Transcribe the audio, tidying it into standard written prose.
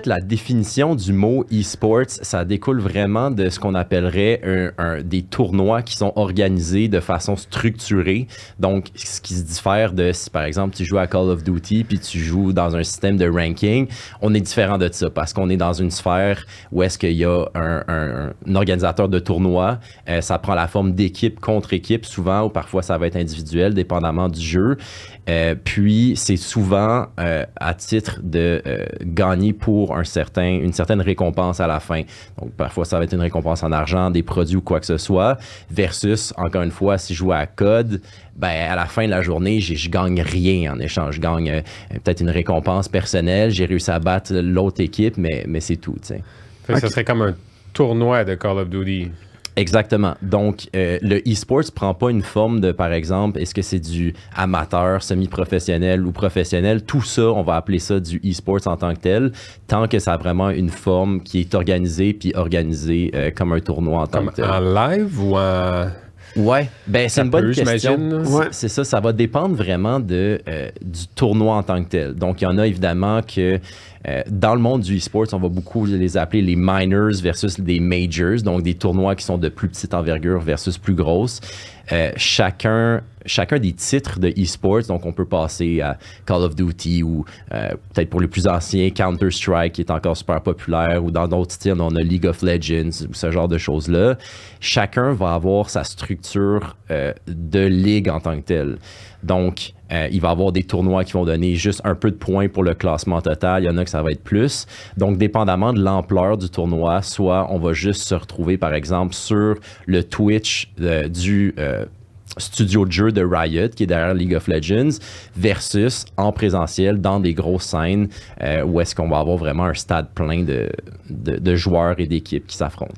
fait, la définition du mot e-sports, ça découle vraiment de ce qu'on appellerait des tournois qui sont organisés de façon structurée. Donc, ce qui se diffère de si, par exemple, tu joues à Call of Duty puis tu joues dans un système de ranking, on est différent de ça parce qu'on est dans une sphère où est-ce qu'il y a un organisateur de tournoi. Ça prend la forme d'équipe contre équipe souvent ou parfois ça va être individuel dépendamment du jeu. Puis, c'est souvent à titre de gagner pour une certaine récompense à la fin. Donc, parfois, ça va être une récompense en argent, des produits ou quoi que ce soit, versus, encore une fois, si je joue à code, ben, à la fin de la journée, je gagne rien en échange. Je gagne peut-être une récompense personnelle, j'ai réussi à battre l'autre équipe, mais c'est tout, tu sais. Fait que ça serait comme un tournoi de Call of Duty. Exactement. Donc, le e-sports prend pas une forme de, par exemple, est-ce que c'est du amateur, semi-professionnel ou professionnel? Tout ça, on va appeler ça du e-sports en tant que tel, tant que ça a vraiment une forme qui est organisée comme un tournoi en tant que tel. En live ou en... Ouais, ben c'est une bonne question. Ouais. C'est ça, ça va dépendre vraiment du tournoi en tant que tel. Donc, il y en a évidemment que dans le monde du e-sports, on va beaucoup les appeler les minors versus des majors, donc des tournois qui sont de plus petite envergure versus plus grosses. Chacun des titres de e-sports, donc on peut passer à Call of Duty ou peut-être pour les plus anciens, Counter-Strike qui est encore super populaire, ou dans d'autres styles, on a League of Legends ou ce genre de choses-là. Chacun va avoir sa structure de ligue en tant que telle. Donc, il va y avoir des tournois qui vont donner juste un peu de points pour le classement total. Il y en a que ça va être plus. Donc, dépendamment de l'ampleur du tournoi, soit on va juste se retrouver, par exemple, sur le Twitch du studio de jeu de Riot, qui est derrière League of Legends, versus en présentiel dans des grosses scènes où est-ce qu'on va avoir vraiment un stade plein de joueurs et d'équipes qui s'affrontent.